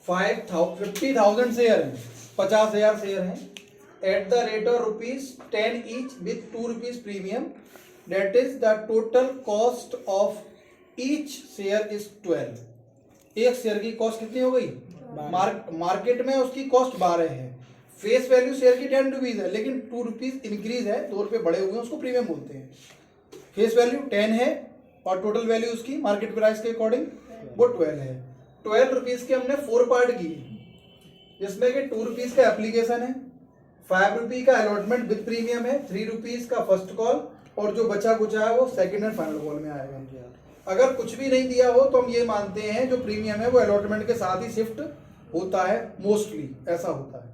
50,000 share हैं, 50,000 share हैं, eight the rate of ₹10 each with ₹2 premium, that is the total cost of each share is 12। एक share की cost कितनी हो गई? मार्केट में उसकी कॉस्ट 12 है, फेस वैल्यू शेयर की ₹10 है, लेकिन ₹2 इंक्रीज है, ₹2 बढ़े हुए हैं, उसको प्रीमियम बोलते हैं। फेस वैल्यू 10 है और टोटल वैल्यू उसकी मार्केट प्राइस के अकॉर्डिंग वो 12 है। ₹12 के हमने 4 पार्ट किए, जिसमें कि ₹2 का एप्लीकेशन है, ₹5 का अलॉटमेंट विद प्रीमियम है, ₹3 का फर्स्ट कॉल, और जो बचा कुचा है वो सेकंड एंड फाइनल कॉल में आएगा। अगर कुछ भी नहीं दिया हो तो हम ये मानते हैं जो प्रीमियम है वो अलॉटमेंट के साथ ही शिफ्ट होता है, मोस्टली ऐसा होता है।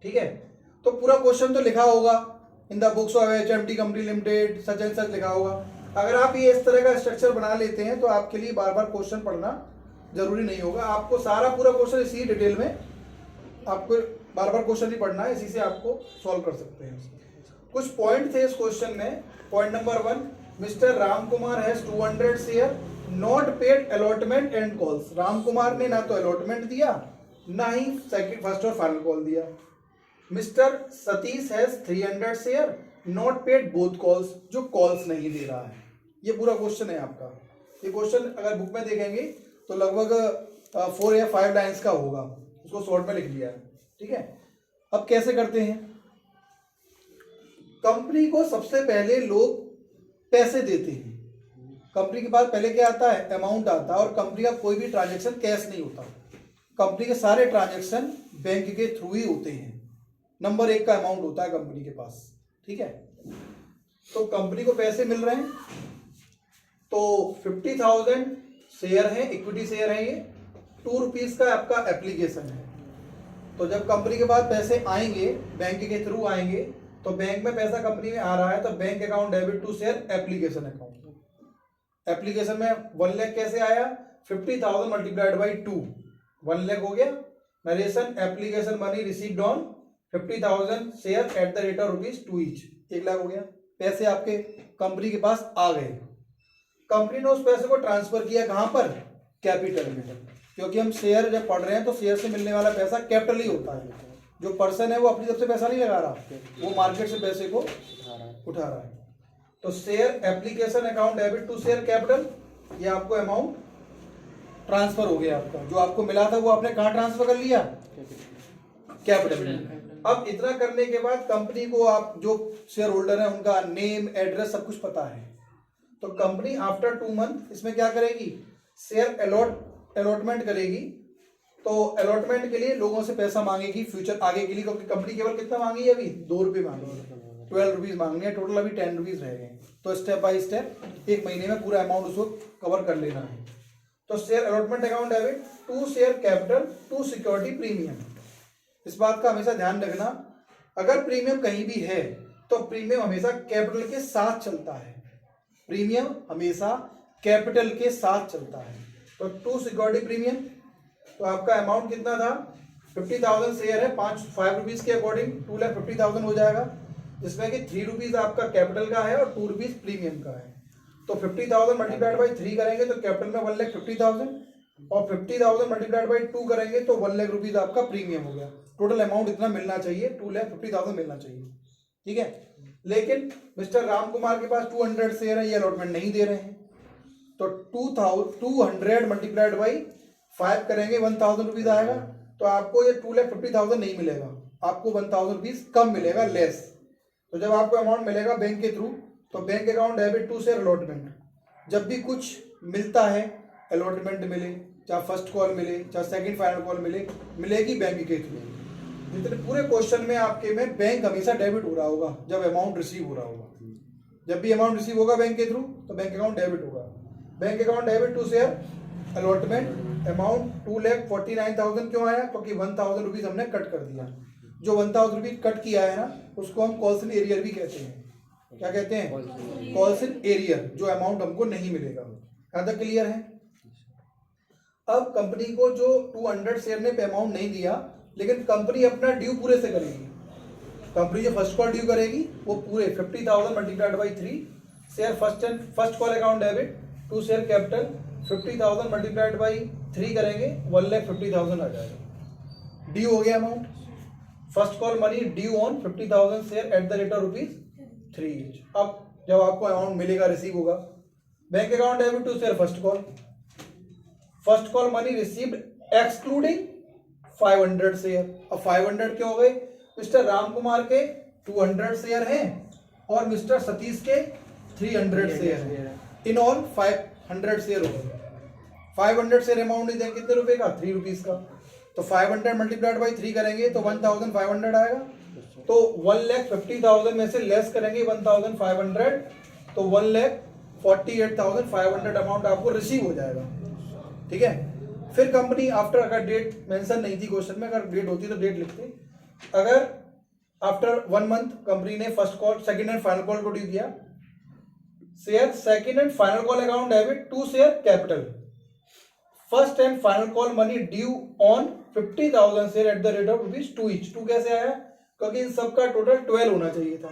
ठीक है, तो पूरा क्वेश्चन तो लिखा होगा in the books of HMT company limited such and such लिखा होगा। अगर आप ये इस तरह का स्ट्रक्चर बना लेते हैं तो आपके लिए बार बार क्वेश्चन पढ़ना जरूरी नहीं होगा। आपको सारा पूरा क्वेश्चन इसी डिटेल में, आपको बार बार क्वेश्चन नहीं पढ़ना है, इसी से आपको सॉल्व कर सकते हैं। कुछ पॉइंट थे इस क्वेश्चन में। Point number 1, mister Ram Kumar has 200 share not paid allotment and calls. Ram Kumar ने ना तो अलॉटमेंट दिया ना ही सेकंड फर्स्ट और फाइनल कॉल दिया। Mister Satish has 300 share not paid both calls, जो कॉल्स नहीं दे रहा है। ये पूरा क्वेश्चन है आपका। ये क्वेश्चन अगर बुक में देखेंगे तो लगभग 4 या 5 लाइन्स का होगा, उसको शॉर्ट में लिख लिया है। ठीक है, अब कैसे करते हैं? कंपनी को सबसे पहले लोग पैसे देते हैं। कंपनी के पास पहले क्या आता है? अमाउंट आता है, और कंपनी का कोई भी ट्रांजैक्शन कैश नहीं होता। कंपनी के सारे ट्रांजैक्शन बैंक के थ्रू ही होते हैं। नंबर 1 का अमाउंट होता है कंपनी के पास। ठीक है, तो कंपनी को पैसे मिल रहे हैं, तो 50,000 शेयर है, इक्विटी शेयर है, ये ₹2 का आपका एप्लीकेशन है। तो जब कंपनी के पास पैसे आएंगे, बैंक के थ्रू आएंगे, तो बैंक में पैसा कंपनी में आ रहा है, तो bank account debit to share application account. Application में 1 लाख कैसे आया? 50,000 मल्टीप्लाइड बाई 2, 1 लाख हो गया। Narration application money received on 50,000 share at the rate of ₹2 each, 1 lakh हो गया। पैसे आपके कंपनी के पास आ गए। कंपनी ने उस पैसे को ट्रांसफर किया कहां पर? कैपिटल में, क्योंकि हम शेयर जब पढ़ रहे हैं तो शेयर से मिलने वाला पैसा कैपिटल ही होता है। जो पर्सन है वो अपनी तरफ से पैसा नहीं लगा रहा, वो मार्केट से पैसे को उठा रहा है। तो share application account debit to share capital, ये आपको अमाउंट ट्रांसफर हो गया। आपका जो आपको मिला था वो आपने कहां ट्रांसफर कर लिया? कैपिटल में। अब इतना करने के बाद कंपनी को, आप जो शेयर होल्डर है उनका नेम, एड्रेस, सब कुछ पता है। तो कंपनी आफ्टर 2 मंथ इसमें क्या करेगी? शेयर अलॉटमेंट करेगी। तो अलॉटमेंट के लिए लोगों से पैसा मांगेगी फ्यूचर आगे के लिए, क्योंकि कंपनी केवल कितना मांगी है अभी? ₹2 मांगी, ₹12 मांगने हैं, टोटल अभी ₹10 रह गए। तो स्टेप बाय स्टेप 1 महीने में पूरा अमाउंट उसको कवर कर लेना है। तो share allotment account debit to share capital to security premium. इस बात का हमेशा ध्यान रखना, अगर प्रीमियम कहीं भी है तो प्रीमियम हमेशा कैपिटल के साथ चलता है। प्रीमियम हमेशा कैपिटल के साथ चलता है। तो टू सिक्योरिटी प्रीमियम, तो आपका अमाउंट कितना था? 50,000 शेयर है, ₹5 के अकॉर्डिंग 2,50,000 हो जाएगा, जिसमें कि ₹3 आपका कैपिटल का है और ₹2 प्रीमियम का है। तो 50,000 मल्टीप्लाइड बाई 3 करेंगे तो कैपिटल में 1,50,000, और 50,000 मल्टीप्लाइड बाई 2 करेंगे तो ₹1,00,000 आपका प्रीमियम हो गया। टोटल अमाउंट इतना मिलना चाहिए, 2,50,000 मिलना चाहिए। ठीक है, लेकिन मिस्टर राम कुमार के पास 200 शेयर है, ये अलॉटमेंट नहीं दे रहे हैं। तो 200 मल्टीप्लाइड बाई 5 करेंगे, ₹1,000 आएगा। तो आपको ये 2,50,000 नहीं मिलेगा, आपको ₹1,000 कम मिलेगा, लेस। तो जब आपको अमाउंट मिलेगा बैंक के थ्रू, तो bank account debit to share allotment. जब भी कुछ मिलता है, अलॉटमेंट मिले, चाहे फर्स्ट कॉल मिले, चाहे सेकंड फाइनल कॉल मिले, मिलेगी बैंक के थ्रू। जितने पूरे क्वेश्चन में आपके में बैंक हमेशा डेबिट हो रहा होगा जब अमाउंट रिसीव हो रहा होगा। जब भी अमाउंट रिसीव होगा बैंक के थ्रू तो बैंक अकाउंट डेबिट होगा। Bank account debit to share allotment amount 2,49,000 क्यों आया? क्योंकि ₹1,000 हमने कट कर दिया। जो ₹1,000 कट किया है ना, उसको हम कॉल्स इन एरियर भी कहते हैं। क्या कहते हैं? कॉल्स इन एरियर, जो अमाउंट हमको नहीं मिलेगा। यहाँ तक क्लियर है? अब कंपनी को जो 200 शेयर ने पे अमाउंट नहीं दिया, लेकिन कंपनी अपना ड्यू पूरे से करेगी। कंपनी जो फर्स्ट कॉल ड्यू करेगी वो पूरे 50,000 multiplied by 3 share first call account debit to share capital 50,000 multiplied by 3 करेंगे 1,50,000 आ जाएगा। ड्यू हो गया amount. First call money due on 50,000 share at the rate of ₹3 each. अब जब आपको अमाउंट मिलेगा, रिसीव होगा, bank account debit to share first call money received excluding 500 share. अब 500 क्या हो गए? मिस्टर राम कुमार के 200 शेयर हैं और मिस्टर सतीश के 300 शेयर हैं। इन ऑल 500 शेयर हो गए। 500 शेयर अमाउंट नहीं देंगे कितने रुपए का? ₹3 का। तो 500 मल्टीप्लाइड बाई 3 करेंगे तो 1,500 आएगा। तो 1,50,000 में से लेस करेंगे 1,500 तो 1,48,500 अमाउंट आपको रिसीव हो जाएगा। ठीक है। फिर कंपनी आफ्टर, अगर डेट मेंशन नहीं थी क्वेश्चन में, अगर डेट होती तो डेट लिखते। अगर आफ्टर 1 मंथ कंपनी ने first call, second and final call को ड्यू किया, share second and final call account debit to share capital first and final call money due on 50,000 share at the rate of ₹2 each. 2 कैसे आया? क्योंकि इन सबका total 12 होना चाहिए था।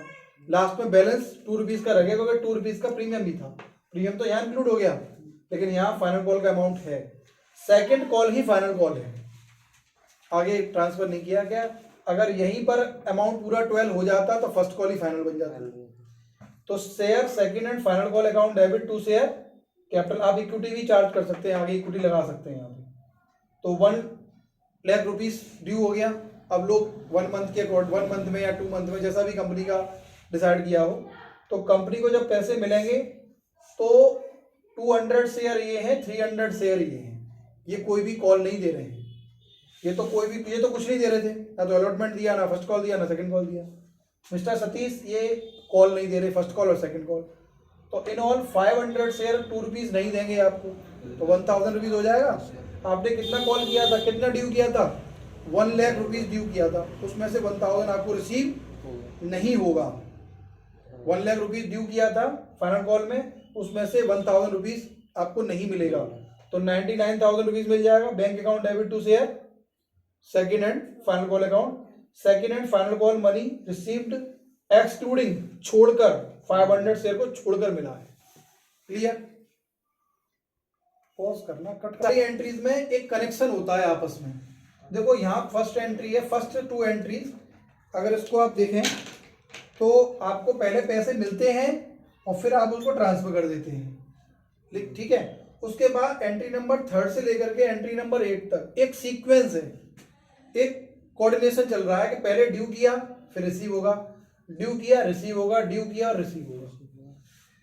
Last में बैलेंस ₹2 का रह गया क्योंकि ₹2 का प्रीमियम भी था। प्रीमियम तो यहाँ इंक्लूड हो गया, लेकिन यहाँ फाइनल कॉल का अमाउंट है। सेकंड कॉल ही फाइनल कॉल है, आगे ट्रांसफर नहीं किया गया। अगर यहीं पर अमाउंट पूरा 12 हो जाता तो फर्स्ट कॉल ही फाइनल बन जाता। तो share second and final call account debit to share capital. आप इक्विटी भी चार्ज कर सकते हैं, आगे इक्विटी लगा सकते हैं यहाँ पे। तो 1 लाख रुपीस ड्यू हो गया। अब लोग 1 मंथ के 1 मंथ में या 2 मंथ में जैसा भी कंपनी का डिसाइड किया हो, तो कंपनी को जब पैसे मिलेंगे तो 200 शेयर ये हैं, 300 शेयर ये हैं। ये कोई भी कॉल नहीं दे रहे हैं, ये तो कुछ नहीं दे रहे थे, ना तो अलॉटमेंट दिया, ना फर्स्ट कॉल दिया, ना सेकंड कॉल दिया। मिस्टर सतीश ये कॉल नहीं दे रहे, फर्स्ट कॉल और सेकंड कॉल। तो इन ऑल 500 शेयर ₹2 नहीं देंगे आपको, तो 1,000 हो जाएगा। आपने कितना कॉल किया था, कितना ड्यू किया था? 1 लाख रुपीज ड्यू किया था, उसमें से 1,000 आपको रिसीव नहीं होगा। 1 लाख रुपीज ड्यू किया था फाइनल कॉल में, उसमें से 1,000 रुपीज आपको नहीं मिलेगा। तो 99,000 रुपीज मिल जाएगा। Bank account debit to share second and final call account. Second and final call money received excluding, छोड़कर 500 शेयर को छोड़कर मिला है। क्लियर? पॉज करना, कट। सारी एंट्रीज में एक कनेक्शन होता है आपस में। देखो यहाँ फर्स्ट एंट्री है, फर्स्ट 2 एंट्रीज अगर इसको आप देखें तो आपको पहले पैसे मिलते हैं और फिर आप उसको ट्रांसफर कर देते हैं। ठीक है। उसके बाद एंट्री नंबर 3 से लेकर के एंट्री नंबर 8 तक एक सीक्वेंस है, एक कोऑर्डिनेशन चल रहा है कि पहले ड्यू किया फिर रिसीव होगा, ड्यू किया रिसीव होगा, ड्यू किया और रिसीव होगा।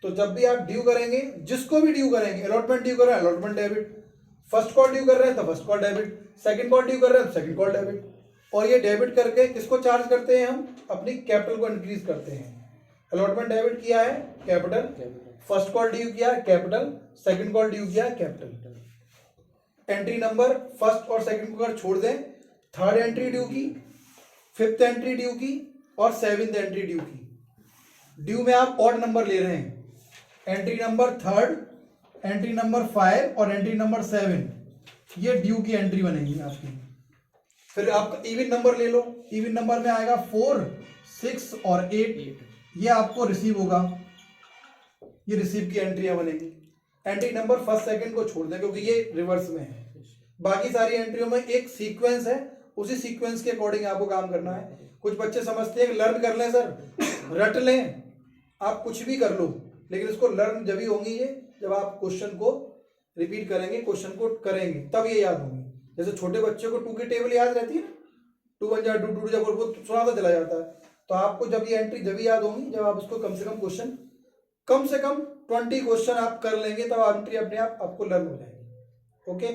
तो जब भी आप ड्यू करेंगे, जिसको भी ड्यू करेंगे, अलॉटमेंट ड्यू कर रहे हैं allotment debit, first call due कर रहे हैं तो first call debit, second call due कर रहे हैं तो सेकंड कॉल डेबिट। और ये डेबिट करके किसको चार्ज करते हैं? हम अपनी कैपिटल को इंक्रीज करते हैं। अलॉटमेंट डेबिट किया है कैपिटल, फर्स्ट कॉल ड्यू किया कैपिटल, सेकंड कॉल ड्यू किया कैपिटल। एंट्री नंबर फर्स्ट और सेकंड को अगर छोड़ दें, थर्ड एंट्री ड्यू की, फिफ्थ एंट्री ड्यू की और 7th एंट्री ड्यू की। ड्यू में आप ऑड नंबर ले रहे हैं। एंट्री नंबर 3, एंट्री नंबर 5 और एंट्री नंबर 7 ये ड्यू की एंट्री बनेगी आपकी। फिर आपका इवन नंबर ले लो, इवन नंबर में आएगा 4, 6 और 8, ये आपको रिसीव होगा, ये रिसीव की एंट्रियां बनेगी। एंट्री नंबर फर्स्ट सेकंड को छोड़ दें क्योंकि ये रिवर्स में है। बाकी सारी एंट्रियों में एक सीक्वेंस है, उसी सीक्वेंस के अकॉर्डिंग आपको काम करना है। कुछ बच्चे समझते हैं कि लर्न कर लें सर, रट लें, आप कुछ भी कर लो, लेकिन इसको लर्न जब ही होंगी ये जब आप क्वेश्चन को रिपीट करेंगे, क्वेश्चन को करेंगे, तब ये याद होंगी। जैसे छोटे बच्चों को 2 की टेबल याद रहती है ना, 2 1 जा 2 2 जब वो सुनाता चला जाता है, तो आपको जब ये एंट्री जब ही याद होंगी जब आप उसको कम से कम 20 क्वेश्चन आप कर लेंगे, तब एंट्री अपने आप आपको लर्न हो जाएगी। ओके।